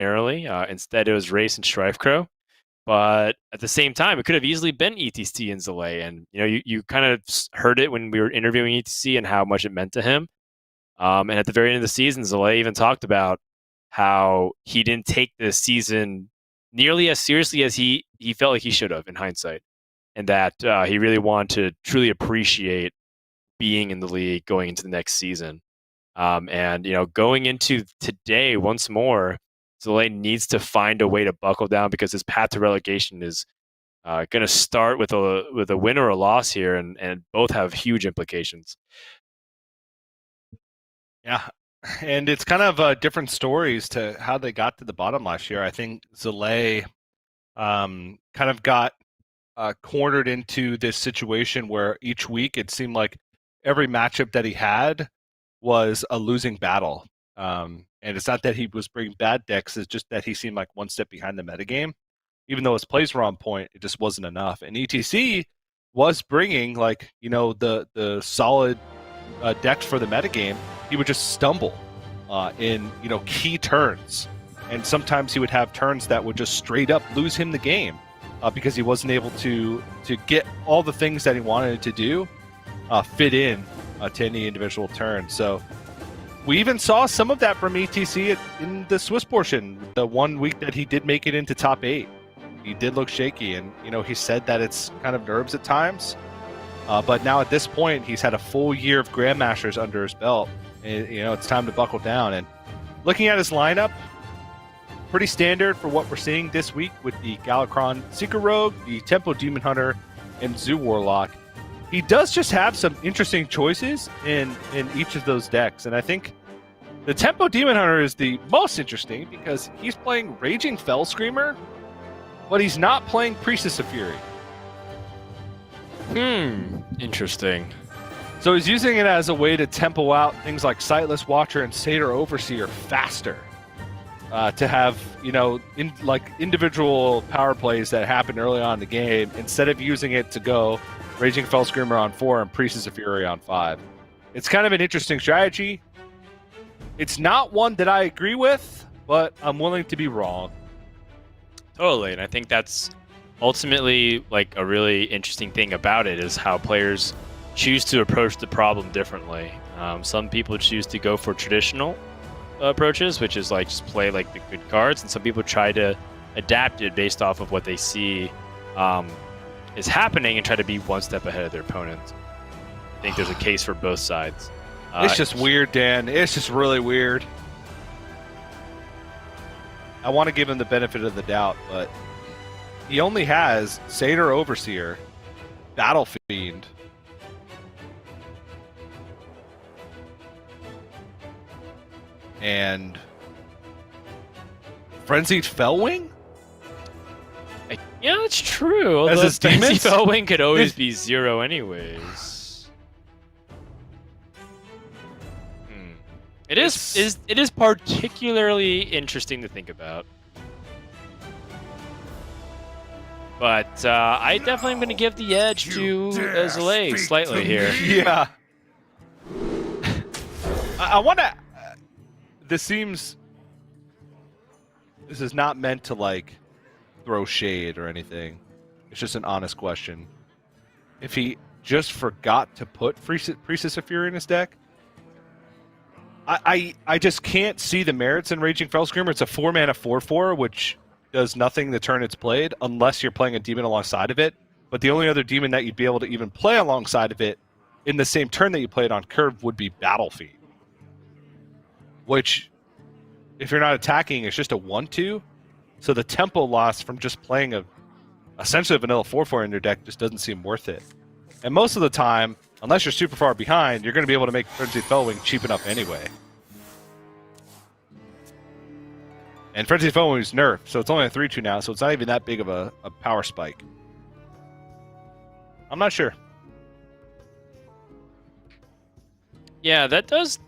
narrowly. Instead, it was Race and Strife Crow. But at the same time, it could have easily been ETC and Zalae. And you kind of heard it when we were interviewing ETC and how much it meant to him. And at the very end of the season, Zalae even talked about how he didn't take this season nearly as seriously as he felt like he should have in hindsight, and that he really wanted to truly appreciate being in the league going into the next season. And going into today once more, Zalae needs to find a way to buckle down because his path to relegation is going to start with a win or a loss here, and both have huge implications. Yeah, and it's kind of different stories to how they got to the bottom last year. I think Zalae kind of got cornered into this situation where each week it seemed like every matchup that he had was a losing battle. And it's not that he was bringing bad decks, it's just that he seemed like one step behind the metagame. Even though his plays were on point, it just wasn't enough. And ETC was bringing the solid decks for the metagame. He would just stumble in key turns, and sometimes he would have turns that would just straight up lose him the game because he wasn't able to get all the things that he wanted to do fit in to any individual turn. So we even saw some of that from ETC in the Swiss portion. The 1 week that he did make it into top 8, he did look shaky, and he said that it's kind of nerves at times. But now at this point, he's had a full year of Grandmasters under his belt. And, it's time to buckle down. And looking at his lineup, pretty standard for what we're seeing this week with the Galakron Seeker Rogue, the Tempo Demon Hunter, and Zoo Warlock. He does just have some interesting choices in each of those decks. And I think the Tempo Demon Hunter is the most interesting because he's playing Raging Fell Screamer, but he's not playing Priestess of Fury. Interesting. So he's using it as a way to tempo out things like Sightless Watcher and Satyr Overseer faster. To have, individual power plays that happen early on in the game, instead of using it to go Raging Fell Screamer on 4 and Priestess of Fury on 5. It's kind of an interesting strategy. It's not one that I agree with, but I'm willing to be wrong. Totally, and I think that's ultimately like a really interesting thing about it is how players choose to approach the problem differently. Some people choose to go for traditional approaches, which is like just play like the good cards, and some people try to adapt it based off of what they see is happening and try to be one step ahead of their opponents. I think there's a case for both sides. It's just weird, Dan. It's just really weird. I want to give him the benefit of the doubt, but he only has Satyr Overseer, Battle Fiend, and Frenzied Fellwing? Yeah, that's true. As Although his demons? Frenzied Fellwing could always be 0 anyways. It is particularly interesting to think about. But I definitely am going to give the edge to Zalae slightly here. Yeah. I want to... This is not meant to, like, throw shade or anything. It's just an honest question. If he just forgot to put Priestess of Fury in his deck, I just can't see the merits in Raging Fell Screamer. It's a 4-mana 4/4, which does nothing the turn it's played, unless you're playing a demon alongside of it. But the only other demon that you'd be able to even play alongside of it in the same turn that you played on curve would be Battle Fiend. Which, if you're not attacking, it's just a 1/2. So the tempo loss from just playing essentially a vanilla 4/4 in your deck just doesn't seem worth it. And most of the time, unless you're super far behind, you're going to be able to make Frenzied Fellwing cheap enough anyway. And Frenzied Fellwing is nerfed, so it's only a 3/2 now, so it's not even that big of a power spike. I'm not sure. Yeah, that does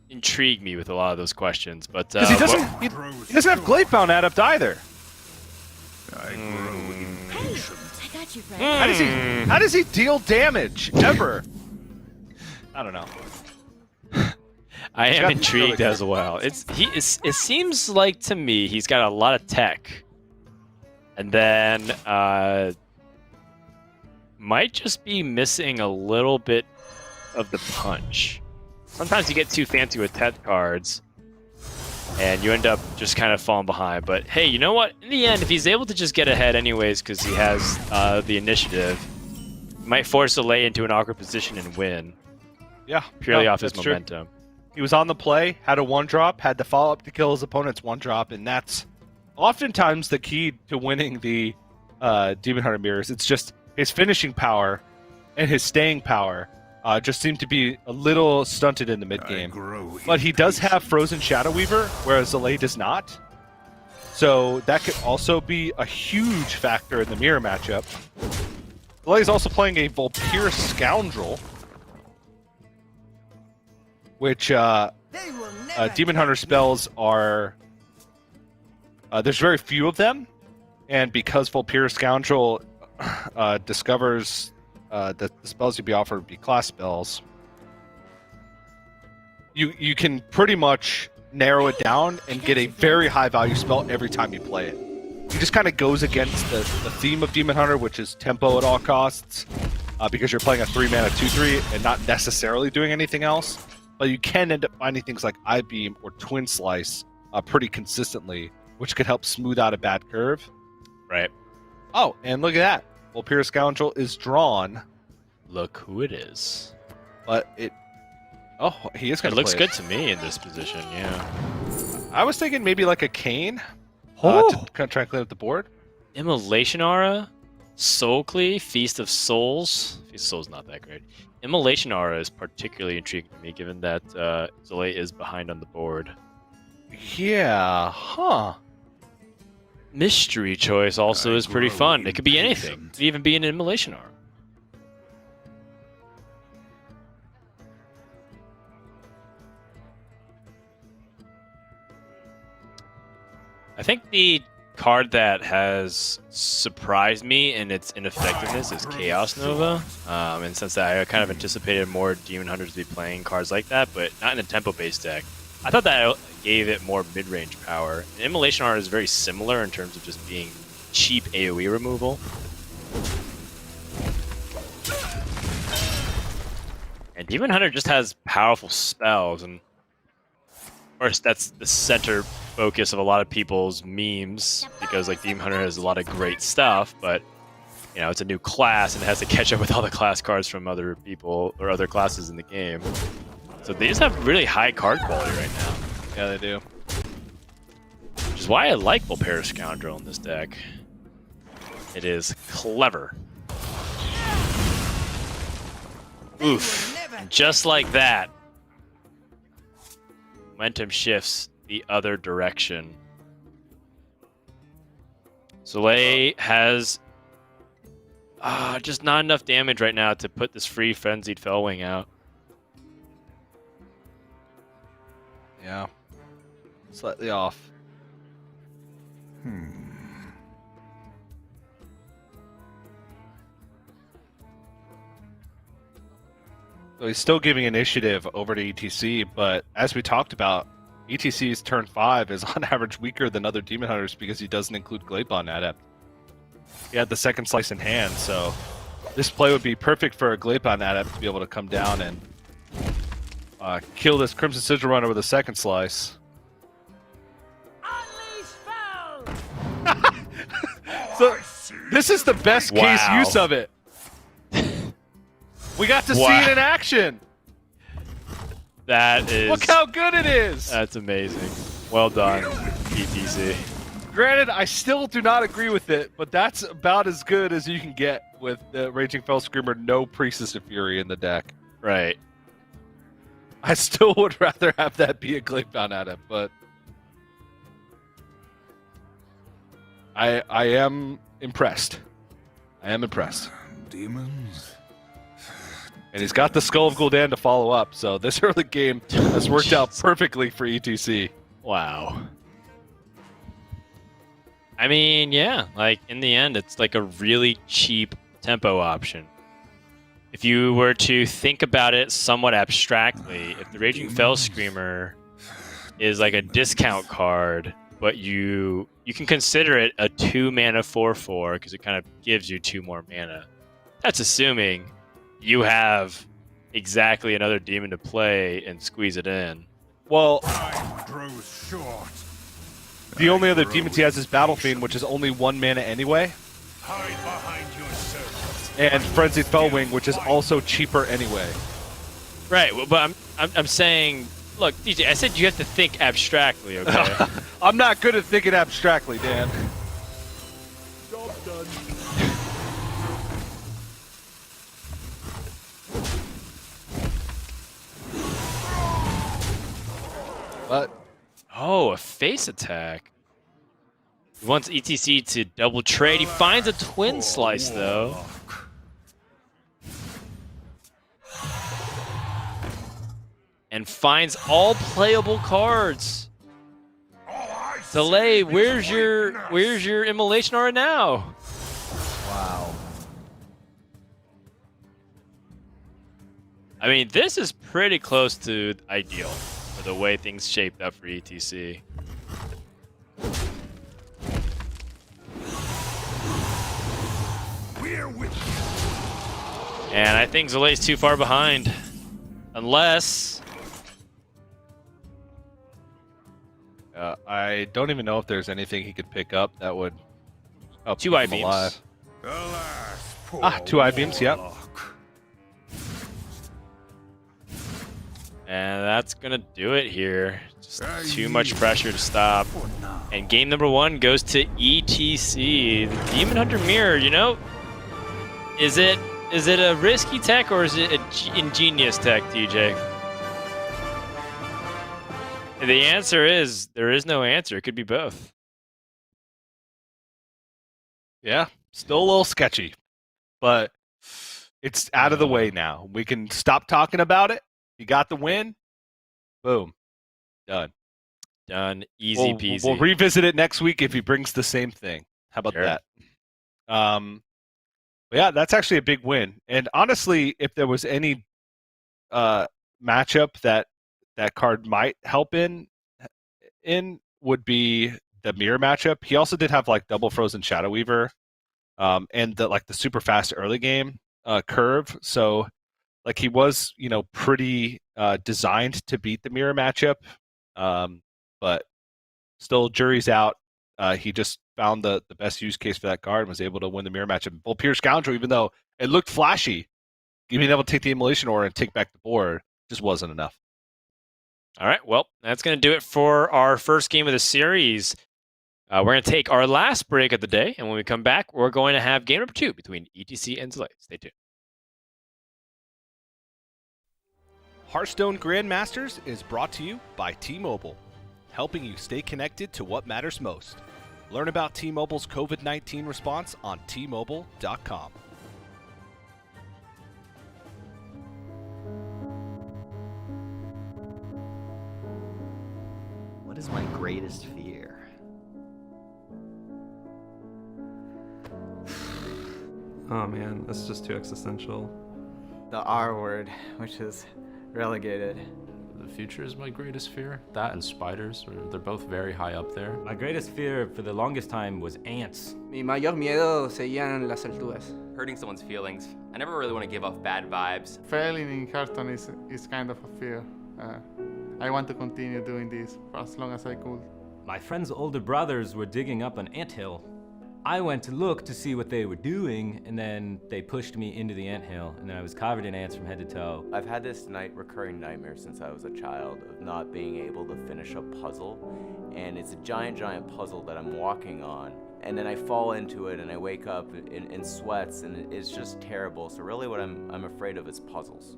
intrigue me with a lot of those questions, but Because he doesn't have Gladebound Adept either. I grow impatient. I got you, Fred. How does he deal damage ever? I don't know. I am got intrigued really as well. It seems like to me he's got a lot of tech, and then might just be missing a little bit of the punch. Sometimes you get too fancy with tech cards, and you end up just kind of falling behind. But hey, you know what? In the end, if he's able to just get ahead anyways because he has the initiative, he might force Zalae into an awkward position and win. Yeah, Purely no, off his that's true. momentum. He was on the play, had a 1-drop, had to follow up to kill his opponent's 1-drop, and that's oftentimes the key to winning the Demon Hunter mirrors. It's just his finishing power and his staying power just seem to be a little stunted in the mid game. But he does have Frozen Shadow Weaver, whereas Zalae does not. So that could also be a huge factor in the mirror matchup. Zalae is also playing a Vulpir Scoundrel, which Demon Hunter spells are... there's very few of them, and because Vulpir Scoundrel discovers that the spells you'd be offered would be class spells, you can pretty much narrow it down and get a very high value spell every time you play it. He just kind of goes against the theme of Demon Hunter, which is tempo at all costs, because you're playing a 3-mana 2/3 and not necessarily doing anything else. But you can end up finding things like I-Beam or Twin Slice pretty consistently, which could help smooth out a bad curve. Right. Oh, and look at that. Vulpir Scoundrel is drawn. Look who it is. But it... Oh, he is going It to looks play good to me in this position, yeah. I was thinking maybe like a Cane Oh. to kind of try and clean up the board. Immolation Aura, Soul Cleave, Feast of Souls. Feast of Souls not that great. Immolation Aura is particularly intriguing to me, given that Zalae is behind on the board. Yeah, huh. Mystery Choice also is pretty fun. It could be anything. It could even be an Immolation Aura. I think the card that has surprised me in its ineffectiveness is Chaos Nova. And since I kind of anticipated more Demon Hunters to be playing cards like that, but not in a tempo-based deck. I thought that gave it more mid-range power. And Immolation Art is very similar in terms of just being cheap AoE removal. And Demon Hunter just has powerful spells, and of course that's the center focus of a lot of people's memes, because like Demon Hunter has a lot of great stuff, but you know, it's a new class and it has to catch up with all the class cards from other people or other classes in the game. So they just have really high card quality right now. Yeah, they do. Which is why I like Vulpir Scoundrel in this deck. It is clever. Oof. And just like that, momentum shifts the other direction. Zalae has just not enough damage right now to put this free Frenzied Fellwing out. Yeah. Slightly off. So he's still giving initiative over to ETC, but as we talked about, ETC's turn 5 is on average weaker than other Demon Hunters because he doesn't include Gladeon Adept. He had the second slice in hand, so this play would be perfect for a Gladeon Adept to be able to come down and kill this Crimson Sigil Runner with a second slice. So this is the best case use of it. We got to see it in action. That is... Look how good it is. That's amazing. Well done, ETC. Granted, I still do not agree with it, but that's about as good as you can get with the Raging Fell Screamer, no Priestess of Fury in the deck. Right. I still would rather have that be a Gladeon Adept, but I am impressed. I am impressed. Demons? And he's got the Skull of Gul'dan to follow up, so this early game has worked out perfectly for ETC. Wow. I mean, yeah, like in the end, it's like a really cheap tempo option. if you were to think about it somewhat abstractly, if the Raging Fell Screamer is like a discount card, but you can consider it a 2-mana 4/4 because it kind of gives you 2 more mana. That's assuming you have exactly another demon to play and squeeze it in. Well, Time grows short. the only other demons he has is Battle Fiend, which is only 1 mana anyway, Hide behind your circles. and Frenzied Fellwing, which is also cheaper anyway. Right, well, but I'm saying, look, DJ, I said you have to think abstractly, okay? I'm not good at thinking abstractly, Dan. Job done. But Oh, a face attack. He wants ETC to double trade. He finds a twin slice, though. And finds all playable cards. Zalae, where's your immolation aura now? Wow. I mean, this is pretty close to ideal for the way things shaped up for ETC. We're with you. And I think Zalae's too far behind. Unless... I don't even know if there's anything he could pick up that would help 2 keep him I-beams. alive. Alas, poor 2 I-beams, yep. warlock. And that's gonna do it here. Just too much pressure to stop. And game number 1 goes to ETC. The Demon Hunter Mirror, you know? Is it a risky tech or is it an ingenious tech, TJ? The answer is, there is no answer. It could be both. Yeah, still a little sketchy, but it's out of the way now. We can stop talking about it. You got the win. Boom. Done. Done. Easy peasy. We'll revisit it next week if he brings the same thing. How about Sure. that? But yeah, that's actually a big win. And honestly, if there was any matchup that card might help in would be the mirror matchup. He also did have like double Frozen Shadow Weaver, and the super fast early game curve. So like he was pretty designed to beat the mirror matchup, but still jury's out. He just found the best use case for that card and was able to win the mirror matchup. Volpyr Scoundrel, even though it looked flashy, being able to take the Immolation Aura and take back the board just wasn't enough. All right, well, that's going to do it for our first game of the series. We're going to take our last break of the day, and when we come back, we're going to have game number 2 between ETC and Zalae. Stay tuned. Hearthstone Grandmasters is brought to you by T-Mobile, helping you stay connected to what matters most. Learn about T-Mobile's COVID-19 response on T-Mobile.com. What is my greatest fear? Oh man, that's just too existential. The R word, which is relegated. The future is my greatest fear. That and spiders, they're both very high up there. My greatest fear for the longest time was ants. Mi mayor miedo seguían las alturas. Hurting someone's feelings. I never really want to give off bad vibes. Failing in Hearthstone is kind of a fear. I want to continue doing this for as long as I could. My friend's older brothers were digging up an anthill. I went to look to see what they were doing, and then they pushed me into the anthill, and then I was covered in ants from head to toe. I've had this recurring nightmare since I was a child of not being able to finish a puzzle, and it's a giant puzzle that I'm walking on, and then I fall into it, and I wake up in sweats, and it's just terrible. So really what I'm afraid of is puzzles.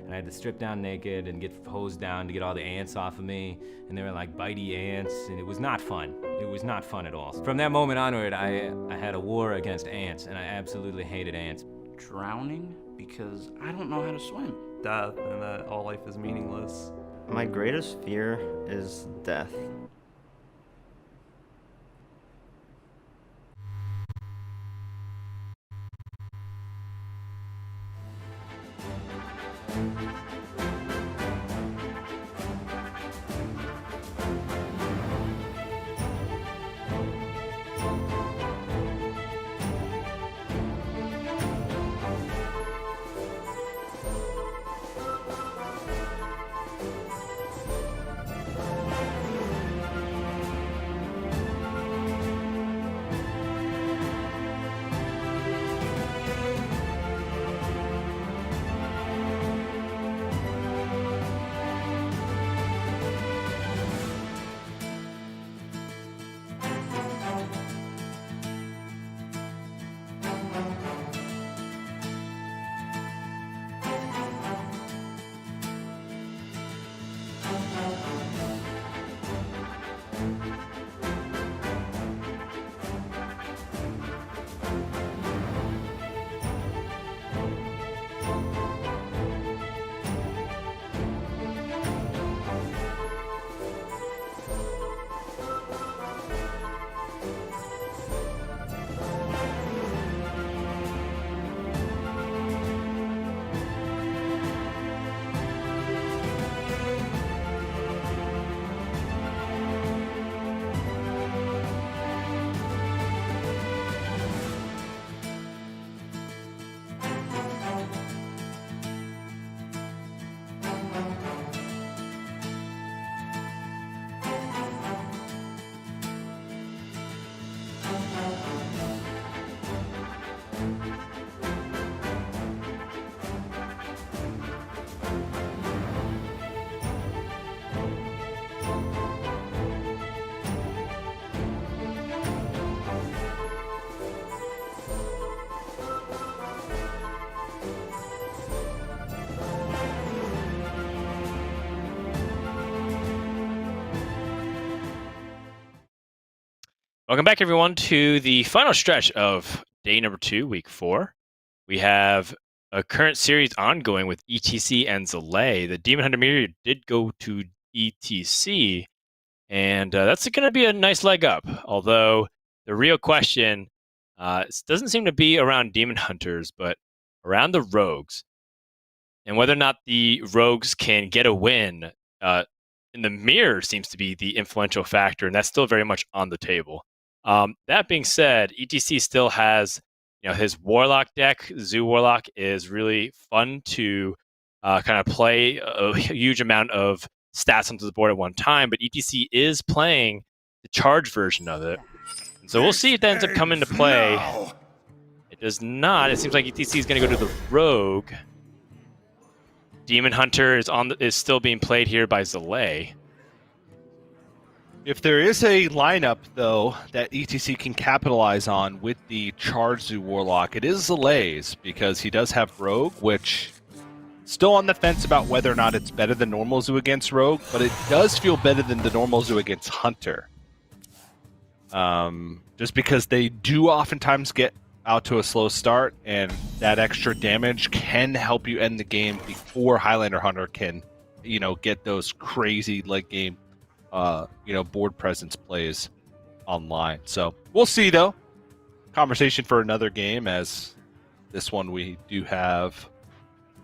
And I had to strip down naked and get hosed down to get all the ants off of me, and they were like bitey ants, and it was not fun. It was not fun at all. From that moment onward, I had a war against ants, and I absolutely hated ants. Drowning because I don't know how to swim. Death, and that all life is meaningless. My greatest fear is death. Welcome back, everyone, to the final stretch of day number 2, week 4. We have a current series ongoing with ETC and Zalae. The Demon Hunter Meteor did go to ETC, and that's going to be a nice leg up. Although the real question doesn't seem to be around Demon Hunters, but around the Rogues. And whether or not the Rogues can get a win in the mirror seems to be the influential factor, and that's still very much on the table. That being said, ETC still has his Warlock deck. Zoo Warlock is really fun to kind of play a huge amount of stats onto the board at one time, but ETC is playing the charge version of it. And so we'll see if that ends up coming into play. It does not. It seems like ETC is going to go to the Rogue. Demon Hunter is still being played here by Zalae. If there is a lineup, though, that ETC can capitalize on with the Charge Zoo Warlock, it is Zalae's, because he does have Rogue, which still on the fence about whether or not it's better than normal Zoo against Rogue, but it does feel better than the normal Zoo against Hunter. Just because they do oftentimes get out to a slow start, and that extra damage can help you end the game before Highlander Hunter can, get those crazy late game board presence plays online. So we'll see, though. Conversation for another game, as this one we do have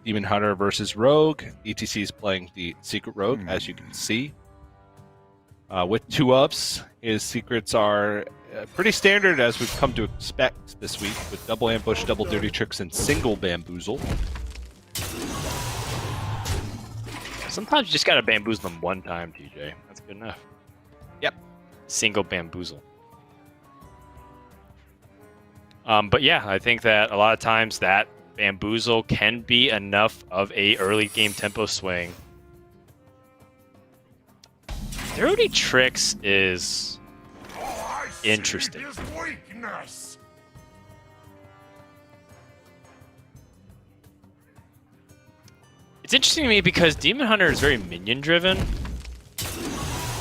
Demon Hunter versus Rogue. ETC is playing the Secret Rogue, as you can see. With 2-ups, his secrets are pretty standard, as we've come to expect this week, with double ambush, double dirty tricks, and single bamboozle. Sometimes you just gotta bamboozle them one time, TJ. That's good enough. Yep. Single bamboozle. But yeah, I think that a lot of times that bamboozle can be enough of a early game tempo swing. Dirty tricks is interesting. It's interesting to me because Demon Hunter is very minion driven.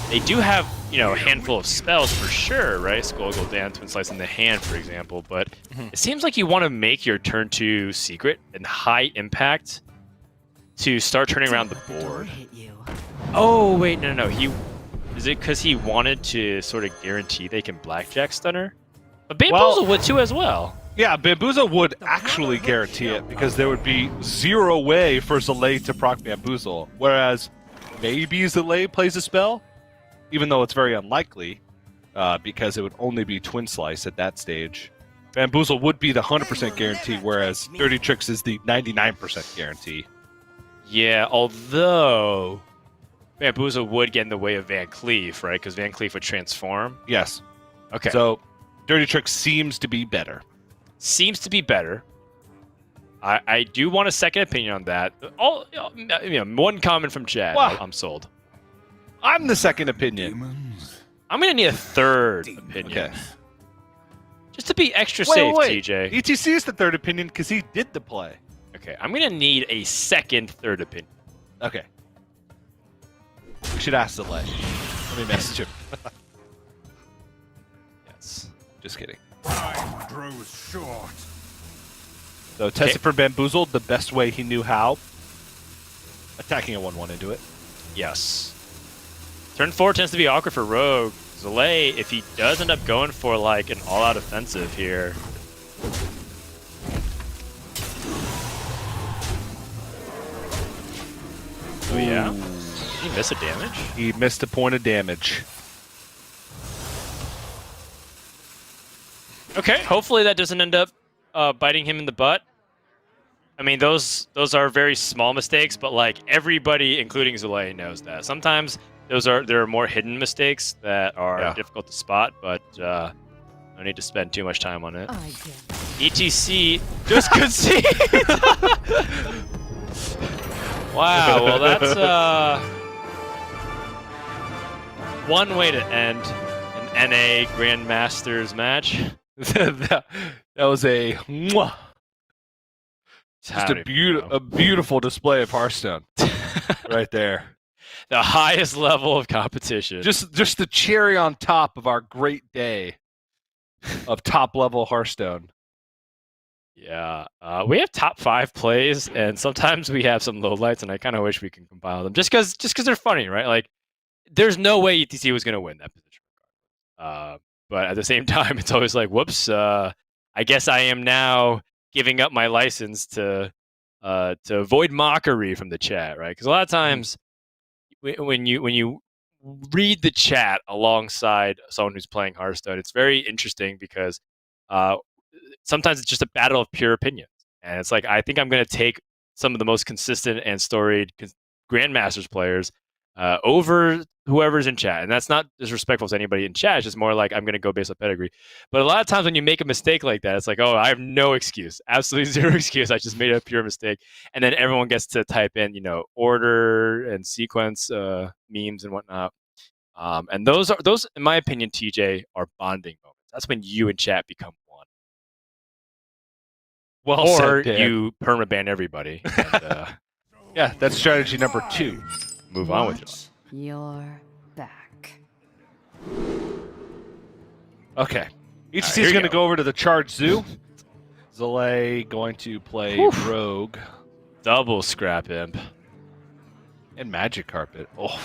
They do have, a handful of spells for sure, right? Skull Gold Down, Twin Slice in the hand, for example. But it seems like you want to make your turn 2 secret and high impact to start turning around the board. Oh, wait, no. Is it because he wanted to sort of guarantee they can blackjack stunner? But Bamboozle would too as well. Yeah, Bamboozle would actually guarantee it, because there would be zero way for Zalae to proc Bamboozle. Whereas maybe Zalae plays a spell, even though it's very unlikely, because it would only be Twin Slice at that stage. Bamboozle would be the 100% guarantee, whereas Dirty Tricks is the 99% guarantee. Yeah, although Bamboozle would get in the way of Van Cleef, right? Because Van Cleef would transform. Yes. Okay. So Dirty Tricks seems to be better. Seems to be better. I do want a second opinion on that. One comment from Chad. Wow. I'm sold. I'm the second opinion. I'm gonna need a third opinion. Okay. Just to be extra safe, TJ. ETC is the third opinion because he did the play. Okay, I'm gonna need a third opinion. Okay. We should ask Zalae. Let me message him. Yes. Just kidding. Time grows short. So tested for Bamboozle the best way he knew how. Attacking a 1/1 into it. Yes. Turn 4 tends to be awkward for Rogue. Zalae, if he does end up going for like an all-out offensive here. Oh yeah? Did he miss a damage? He missed a point of damage. Okay, hopefully that doesn't end up biting him in the butt. I mean, those are very small mistakes, but like everybody, including Zalae, knows that. Sometimes there are more hidden mistakes that are difficult to spot, but no need to spend too much time on it. ETC just concede. Wow, well that's one way to end an NA Grandmasters match. that was a mwah. Just a beautiful display of Hearthstone right there. The highest level of competition. Just the cherry on top of our great day. of top-level Hearthstone. Yeah, we have top 5 plays, and sometimes we have some lowlights, and I kind of wish we can compile them just because they're funny, right? Like, there's no way ETC was going to win that position. But at the same time, it's always like, whoops, I guess I am now giving up my license to avoid mockery from the chat, right? Because a lot of times when you read the chat alongside someone who's playing Hearthstone, it's very interesting because sometimes it's just a battle of pure opinions. And it's like, I think I'm going to take some of the most consistent and storied Grandmasters players over whoever's in chat. And that's not disrespectful to anybody in chat. It's just more like, I'm going to go based on pedigree. But a lot of times when you make a mistake like that, it's like, oh, I have no excuse. Absolutely zero excuse. I just made a pure mistake. And then everyone gets to type in, order and sequence memes and whatnot. And those, in my opinion, TJ, are bonding moments. That's when you and chat become one. Well or said, Dan. you permaban everybody. And, yeah, that's strategy number 2. Move on with your back. Okay. ETC here is you going to go. go over to the charge zoo. Zalae going to play Rogue. Double Scrap Imp. And Magic Carpet. Oh.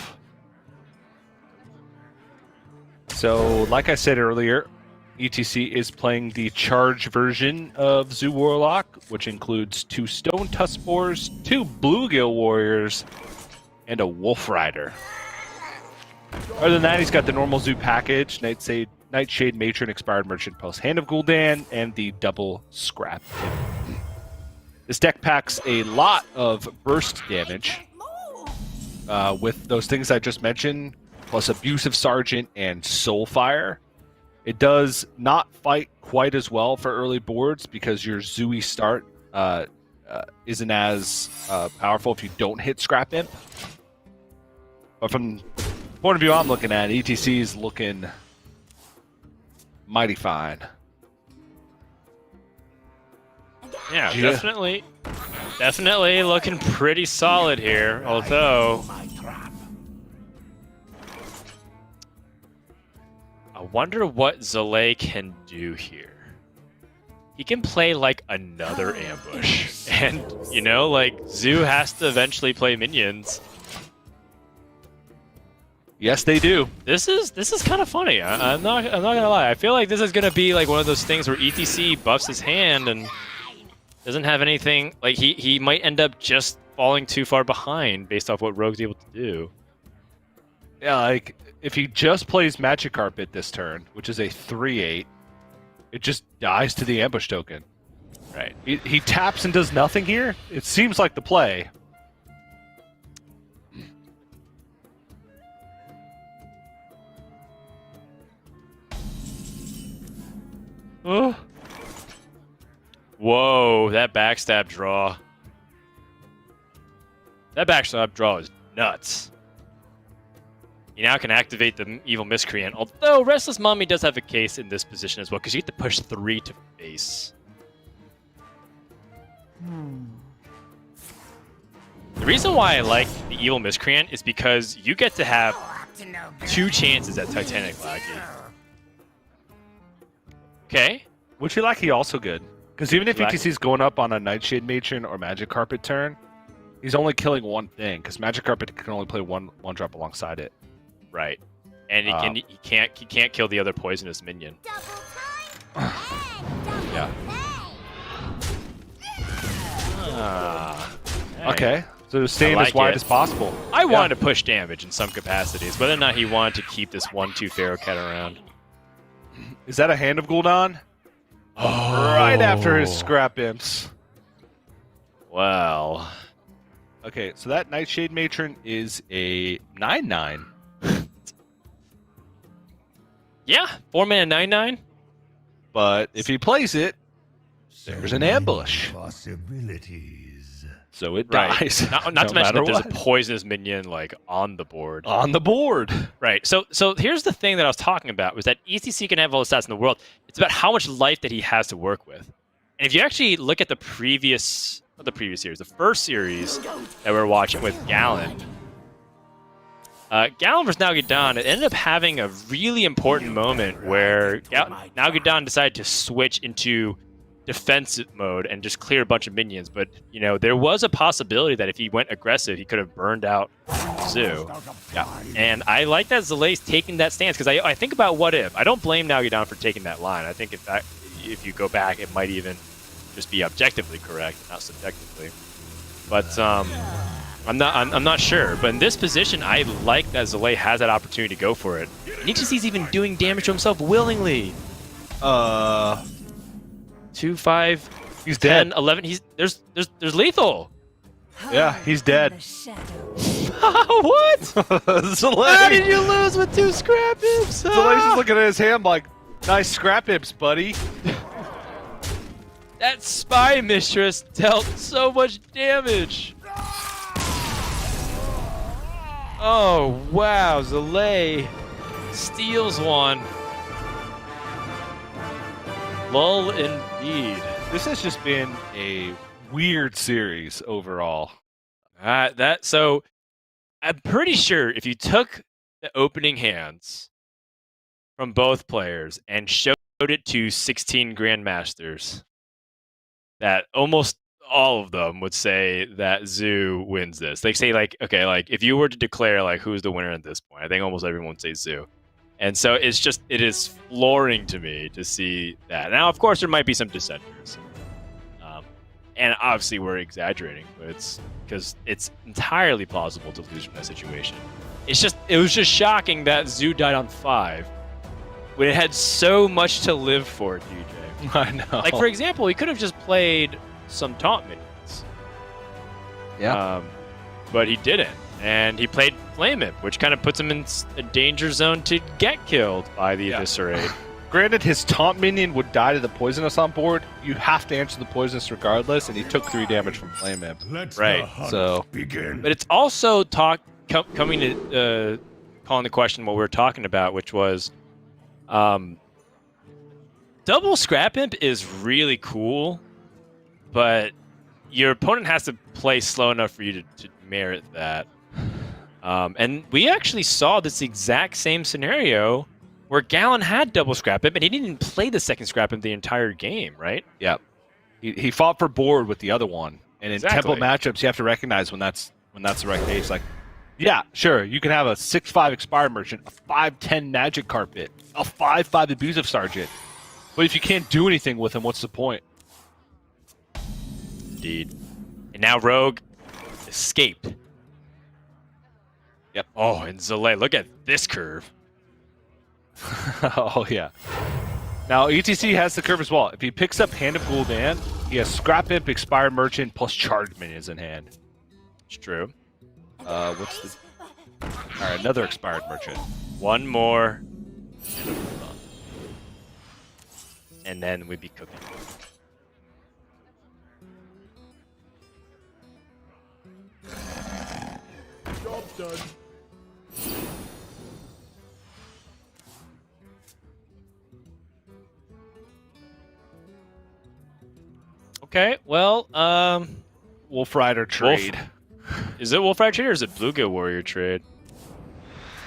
So, like I said earlier, ETC is playing the charge version of Zoo Warlock, which includes 2 Stone Tuskboars, 2 Bluegill Warriors, and a Wolf Rider. Other than that, he's got the normal Zoo package, Nightshade Matron, Expired Merchant Post, Hand of Gul'dan, and the double Scrap Imp. This deck packs a lot of burst damage with those things I just mentioned, plus Abusive Sergeant and Soulfire. It does not fight quite as well for early boards because your Zooey start isn't as powerful if you don't hit Scrap Imp. But from the point of view I'm looking at, ETC is looking mighty fine. Yeah, definitely looking pretty solid here. Although, I wonder what Zalae can do here. He can play like another ambush, and like Zoo has to eventually play minions. Yes, they do. This is kind of funny. I'm not gonna lie. I feel like this is gonna be like one of those things where ETC buffs his hand and doesn't have anything. Like he might end up just falling too far behind based off what Rogue's able to do. Yeah, like if he just plays Magic Carpet this turn, which is a 3/8, it just dies to the ambush token. Right. He taps and does nothing here. It seems like the play. Whoa, that backstab draw. That backstab draw is nuts. You now can activate the Evil Miscreant, although Restless Mommy does have a case in this position as well, because you get to push 3 to face. The reason why I like the Evil Miscreant is because you get to have 2 chances at Titanic Lackey. Okay. Which Lackey also good. Because even if Lackey. ETC's going up on a Nightshade Matron or Magic Carpet turn, he's only killing one thing, because Magic Carpet can only play one drop alongside it. Right. And he can't kill the other poisonous minion. Yeah. Dang. Okay. So staying like as wide it. as possible. I wanted to push damage in some capacities, whether or not he wanted to keep this 1/2 Pharaoh Cat around. Is that a Hand of Gul'dan? Oh. Right after his Scrap Imps. Well. Okay, so that Nightshade Matron is a 9/9. Yeah, 4-mana 9/9. But if he plays it, there's an ambush. Possibilities. So it Right. dies. Not to no mention matter that there's what. a poisonous minion like on the board. On the board. Right. So here's the thing that I was talking about was that ETC can have all the stats in the world. It's about how much life that he has to work with. And if you actually look at the previous series, the first series that we're watching with Gallant, Gallon versus Nalgadon, it ended up having a really important moment where Nalgadon decided to switch into defensive mode and just clear a bunch of minions. But, you know, there was a possibility that if he went aggressive, he could have burned out Zoo. Yeah. And I like that Zalae's taking that stance, because I think about what if. I don't blame Nalgadon for taking that line. I think if you go back, it might even just be objectively correct, not subjectively. But I'm not sure. But in this position, I like that Zalae has that opportunity to go for it. And he just he's even doing damage to himself willingly. 2, 5, he's 10, dead. 11. There's lethal. Yeah, he's dead. What? Zalae. How did you lose with 2 scrap imps? Zalae's just looking at his hand like, nice scrap imps, buddy. That spy mistress dealt so much damage. Oh, wow. Zalae steals one. Lull indeed. This has just been a weird series overall. So I'm pretty sure if you took the opening hands from both players and showed it to 16 Grandmasters, that almost all of them would say that Zoo wins this. They say, like, okay, like if you were to declare like who's the winner at this point, I think almost everyone would say Zoo. And so it is flooring to me to see that. Now, of course, there might be some dissenters. And obviously we're exaggerating, but it's because it's entirely plausible to lose from that situation. It was just shocking that Zoo died on 5 when it had so much to live for, DJ. I know. Like, for example, he could have just played some taunt minions. Yeah. But he didn't. And he played Flame Imp, which kind of puts him in a danger zone to get killed by the Eviscerate. Granted, his taunt minion would die to the poisonous on board. You have to answer the poisonous regardless, and he took 3 damage from Flame Imp. Right. So begin. But it's also coming to calling the question what we were talking about, which was double Scrap Imp is really cool, but your opponent has to play slow enough for you to merit that. And we actually saw this exact same scenario where Gallon had double Scrap Imp, and he didn't even play the second Scrap Imp the entire game, right? Yeah. He fought for board with the other one. And in tempo matchups, you have to recognize when that's the right case. Like, yeah, sure, you can have a 6/5 Expired Merchant, a 5/10 Magic Carpet, a 5/5 Abusive Sergeant. But if you can't do anything with him, what's the point? Indeed. And now Rogue escaped. Yep. Oh, and Zalae, look at this curve. Oh, yeah. Now, ETC has the curve as well. If he picks up Hand of Gul'dan, he has Scrap Imp, Expired Merchant, plus Charged Minions in hand. It's true. What's the... Alright, another Expired Merchant. One more. And then we'd be cooking. Job's done. Okay, well, Wolf Rider trade. Is it Wolf Rider trade or is it Bluegill Warrior trade?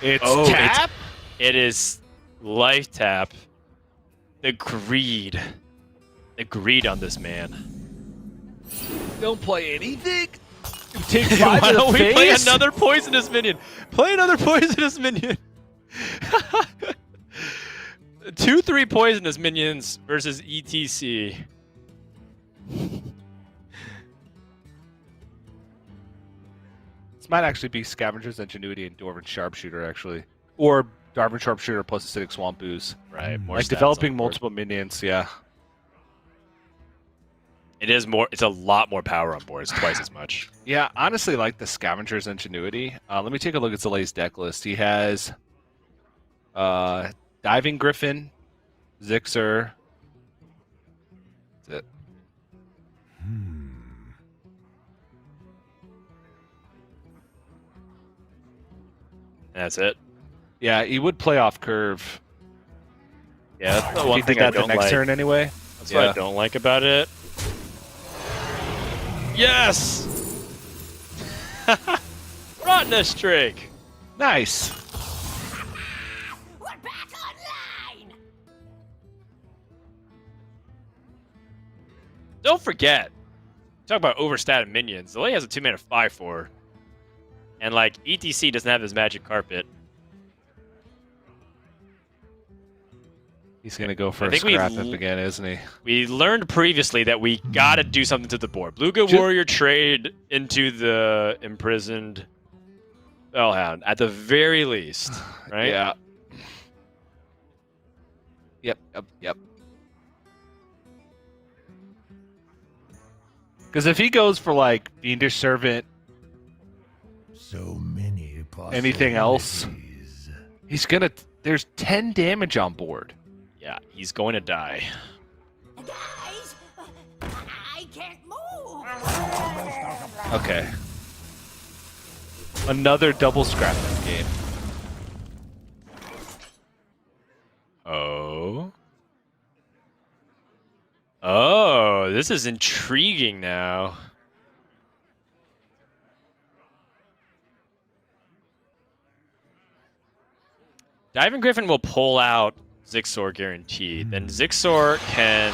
It's tap? It is life tap. The greed. The greed on this man. Don't play anything. Take Why 5 don't to the we play face? another poisonous minion? Play another poisonous minion. 2-3 poisonous minions versus ETC. This might actually be Scavenger's Ingenuity and Dwarven Sharpshooter, actually. Or Dwarven Sharpshooter plus Acidic Swamp Ooze. Right, more like stats developing on board. multiple minions, yeah. It is more. It's a lot more power on board. It's twice as much. Yeah, honestly, like the Scavenger's Ingenuity. Let me take a look at Zalae's deck list. He has Diving Griffin, Zixer. That's it. That's it. Yeah, he would play off curve. Yeah, that's the If one he thing did I that don't the next like. turn anyway. That's what I don't like about it. Yes! Rottenness Drake! Nice. Don't forget, talk about overstated minions. Zalae has a 2-mana 5/4. And, like, ETC doesn't have his magic carpet. He's going to go for a scrap up again, isn't he? We learned previously that we got to do something to the board. Blue-Good Warrior trade into the imprisoned Spellhound, at the very least, right? Yeah. Yep. Because if he goes for, like, Fiendish Servant, so many anything else, he's going to... There's 10 damage on board. Yeah, he's going to die. Guys, I can't move. Okay. Another double scrap game. Oh. Oh, this is intriguing now. Diving Griffin will pull out Zixor guaranteed. Then Zixor can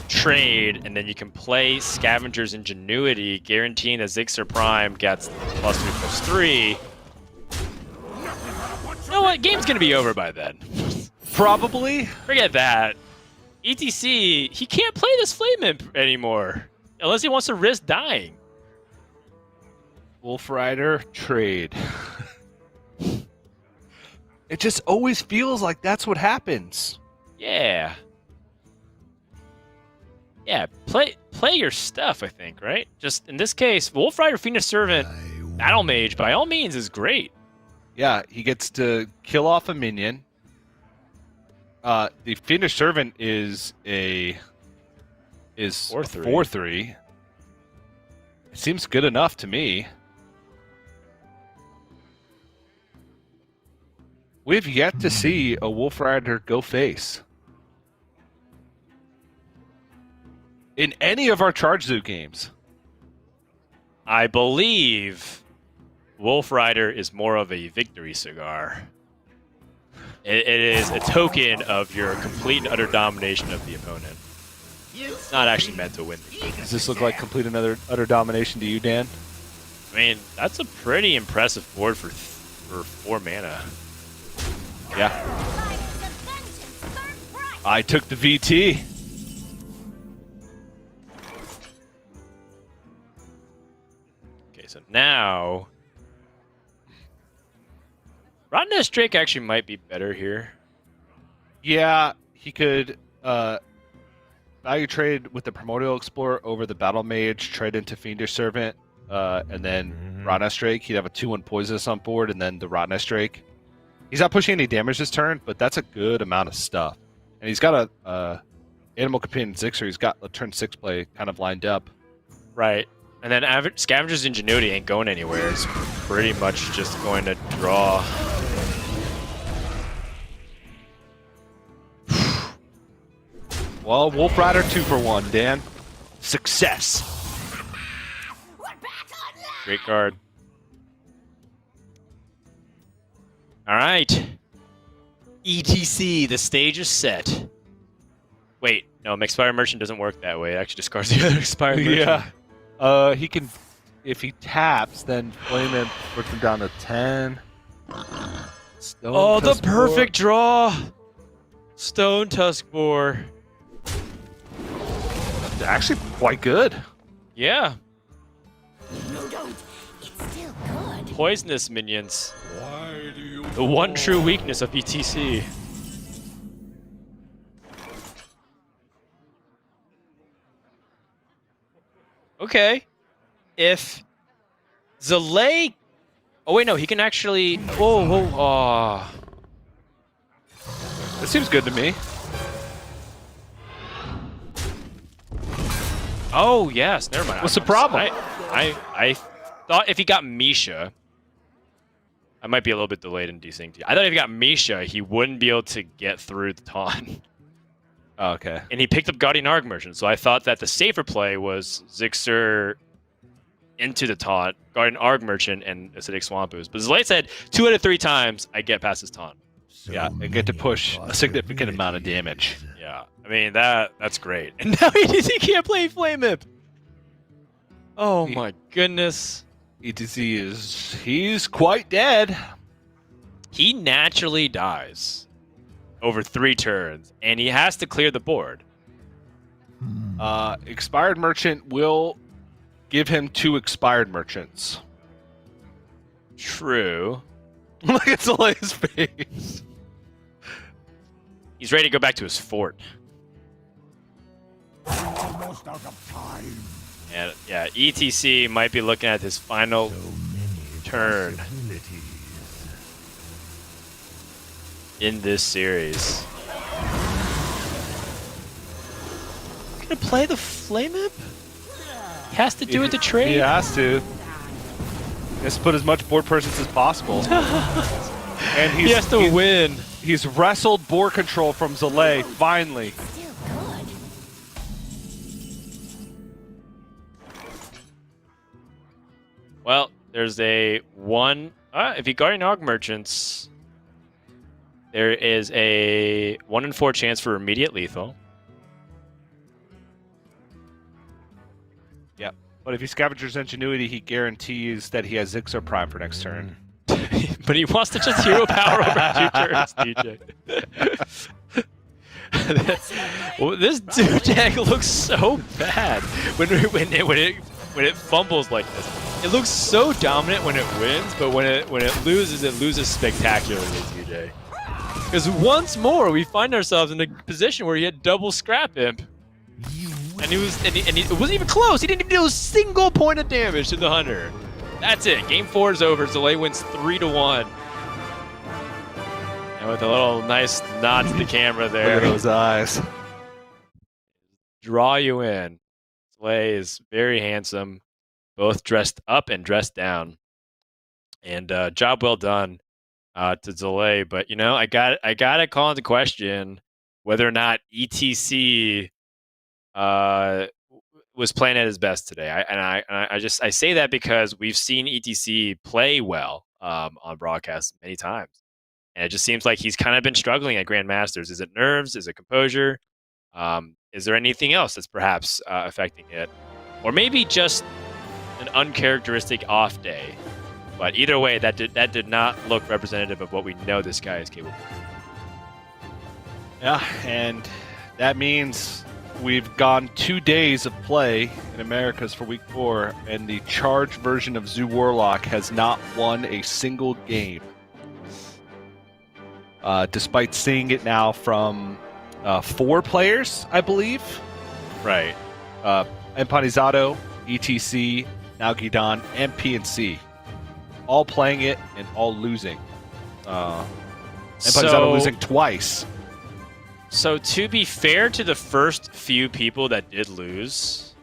trade, and then you can play Scavenger's Ingenuity, guaranteeing that Zixor Prime gets +3/+3. You know what? Game's gonna be over by then. Probably. Forget that. ETC, he can't play this Flame Imp anymore. Unless he wants to risk dying. Wolf Rider, trade. It just always feels like that's what happens. Yeah. Yeah, play your stuff, I think, right? Just in this case, Wolf Rider, Fiendish Servant, Battle Mage, by all means, is great. Yeah, he gets to kill off a minion. The Fiendish Servant is a 4/3. It seems good enough to me. We've yet to see a Wolf Rider go face in any of our Charge Zoo games. I believe Wolf Rider is more of a victory cigar. It is a token of your complete and utter domination of the opponent. It's not actually meant to win. Does this look like complete and utter domination to you, Dan? I mean, that's a pretty impressive board for 4 mana. Yeah. I took the VT. Okay, so now Rottennest Drake actually might be better here. Yeah, he could value trade with the Primordial Explorer over the Battle Mage, trade into Fiendish Servant, and then Rottennest Drake. He'd have a 2/1 Poisonous on board, and then the Rottennest Drake. He's not pushing any damage this turn, but that's a good amount of stuff. And he's got a Animal Companion Zixor. He's got a turn 6 play kind of lined up. Right. And then Scavenger's Ingenuity ain't going anywhere. It's pretty much just going to draw. Well, Wolf Rider 2-for-1, Dan. Success. Great card. All right. ETC, the stage is set. Wait, no, Expired Merchant doesn't work that way. It actually discards the other Expired Merchant. Yeah. He can, if he taps, then Flame Imp puts him down to 10. Oh, the perfect draw. Stone Tusk Boar. Actually, quite good. Yeah. No, don't. It's still good. Poisonous minions. The one true weakness of ETC. Okay. If Zalae... Oh, wait, no, he can actually... Oh. That seems good to me. Oh, yes, never mind. What's the problem? I thought if he got Misha... I might be a little bit delayed in desyncing. I thought if he got Misha, he wouldn't be able to get through the taunt. Oh, okay. And he picked up Guardian Arc Merchant, so I thought that the safer play was Zixor into the taunt, guarding Arg Merchant and Acidic Swamp Ooze. But Zalae said 2 out of 3 times I get past this taunt. Yeah, and get to push a significant amount of damage. Yeah, I mean that's great. And now he can't play Flame Whip. Oh my goodness. ETC he's quite dead. He naturally dies over 3 turns, and he has to clear the board. Expired Merchant will give him 2 Expired Merchants. True. Look at Zalae's face. He's ready to go back to his fort. Almost out of time. And yeah, ETC might be looking at his final turn in this series. He's gonna play the Flame Whip? He has to do it to trade? He has to. He has to put as much board presence as possible. And he has to win. He's wrestled board control from Zalae, finally. Well, there's a 1... if you Guardian Arg Merchants, there is a 1 in 4 chance for immediate lethal. Yep. But if he Scavenger's Ingenuity, he guarantees that he has Zixar Prime for next turn. But he wants to just hero power over 2 turns, DJ. Well, this dude deck looks so bad when it fumbles like this. It looks so dominant when it wins, but when it loses spectacularly, TJ. Because once more we find ourselves in a position where he had double Scrap Imp, and it wasn't even close. He didn't even do a single point of damage to the Hunter. That's it. Game 4 is over. Zalae wins 3-1. And with a little nice nod to the camera there. Look at those eyes. Draw you in. Zalae is very handsome, both dressed up and dressed down. And job well done to Zalae. But I gotta call into question whether or not ETC was playing at his best today. I say that because we've seen ETC play well on broadcast many times, and it just seems like he's kind of been struggling at Grandmasters. Is it nerves? Is it composure? Is there anything else that's perhaps affecting it, or maybe just an uncharacteristic off day? But either way, that did not look representative of what we know this guy is capable of. Yeah, and that means we've gone 2 days of play in Americas for Week 4, and the charged version of Zoo Warlock has not won a single game. Despite seeing it now from 4 players, I believe. Right. Empanizado, ETC, now Gidan, and PNC. All playing it and all losing. Empanizado losing twice. So to be fair to the first few people that did lose,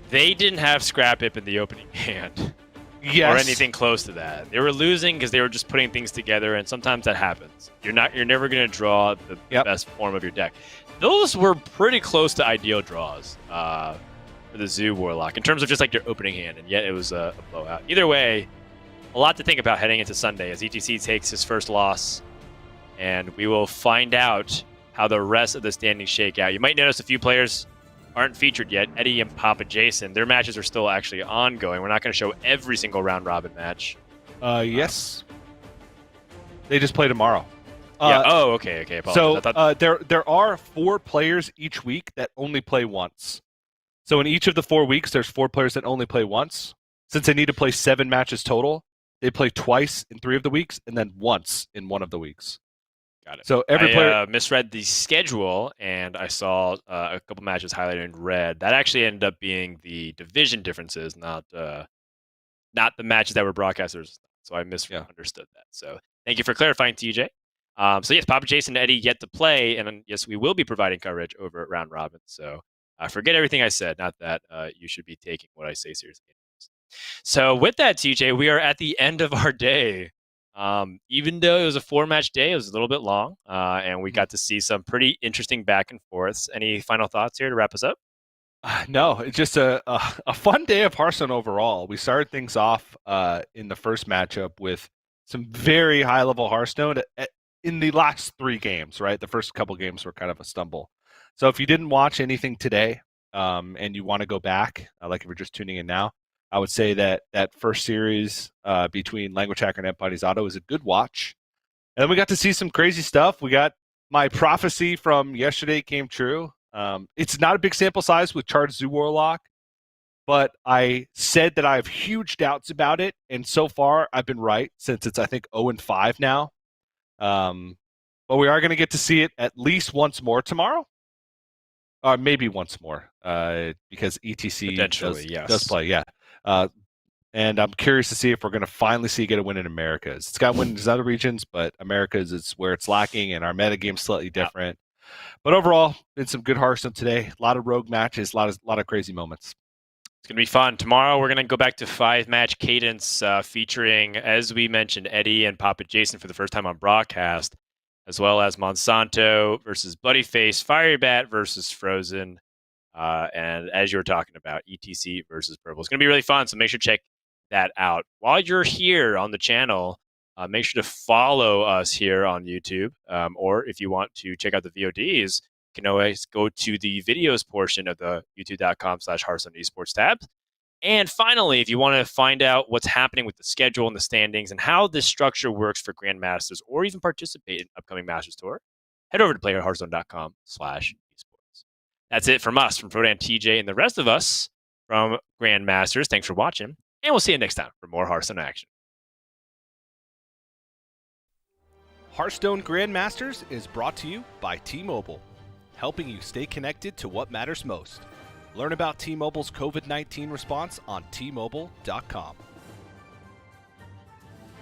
they didn't have Scrap Imp in the opening hand. Yes. Or anything close to that. They were losing because they were just putting things together, and sometimes that happens. You're never going to draw the best form of your deck. Those were pretty close to ideal draws for the Zoo Warlock in terms of just like your opening hand, and yet it was a blowout. Either way, a lot to think about heading into Sunday as ETC takes his first loss, and we will find out how the rest of the standings shake out. You might notice a few players aren't featured yet. Eddie and Papa Jason, their matches are still actually ongoing. We're not going to show every single round robin match. Yes. They just play tomorrow. Yeah. Oh, okay. Apologies. So there are 4 players each week that only play once. So in each of the 4 weeks, there's 4 players that only play once. Since they need to play 7 matches total, they play twice in 3 of the weeks and then once in 1 of the weeks. Got it. So every player misread the schedule, and I saw a couple matches highlighted in red. That actually ended up being the division differences, not the matches that were broadcasters. So I misunderstood that. So thank you for clarifying, TJ. So yes, Papa Jason and Eddie yet to play, and yes, we will be providing coverage over at Round Robin. So forget everything I said. Not that you should be taking what I say seriously. So with that, TJ, we are at the end of our day. Even though it was a 4-match day, it was a little bit long, and we got to see some pretty interesting back and forths. Any final thoughts here to wrap us up? No, it's just a fun day of Hearthstone overall. We started things off in the first matchup with some very high-level Hearthstone in the last 3 games, right? The first couple games were kind of a stumble. So if you didn't watch anything today and you want to go back, like if you're just tuning in now, I would say that first series between Language Hacker and Empire Auto is a good watch. And then we got to see some crazy stuff. We got my prophecy from yesterday came true. It's not a big sample size with Charged Zoo Warlock, but I said that I have huge doubts about it, and so far I've been right since it's, I think, 0-5 now. But we are going to get to see it at least once more tomorrow, or maybe once more, because ETC does play, yeah. And I'm curious to see if we're going to finally see it get a win in Americas. It's got wins in other regions, but Americas is where it's lacking, and our metagame's slightly different. But overall, it's some good Hearthstone today. A lot of rogue matches, a lot of crazy moments. It's going to be fun. Tomorrow, we're going to go back to 5-match cadence featuring, as we mentioned, Eddie and Papa Jason for the first time on broadcast, as well as Monsanto versus Bloodyface, Firebat versus Frozen, and as you were talking about, ETC versus Purple. It's going to be really fun, so make sure to check that out. While you're here on the channel, make sure to follow us here on YouTube, or if you want to check out the VODs, you can always go to the videos portion of the youtube.com/Hearthstone Esports tab. And finally, if you want to find out what's happening with the schedule and the standings and how this structure works for Grandmasters or even participate in upcoming Masters Tour, head over to playerhearthstone.com/esports. That's it from us, from Frodan, TJ, and the rest of us from Grandmasters. Thanks for watching, and we'll see you next time for more Hearthstone action. Hearthstone Grandmasters is brought to you by T-Mobile, helping you stay connected to what matters most. Learn about T-Mobile's COVID-19 response on T-Mobile.com.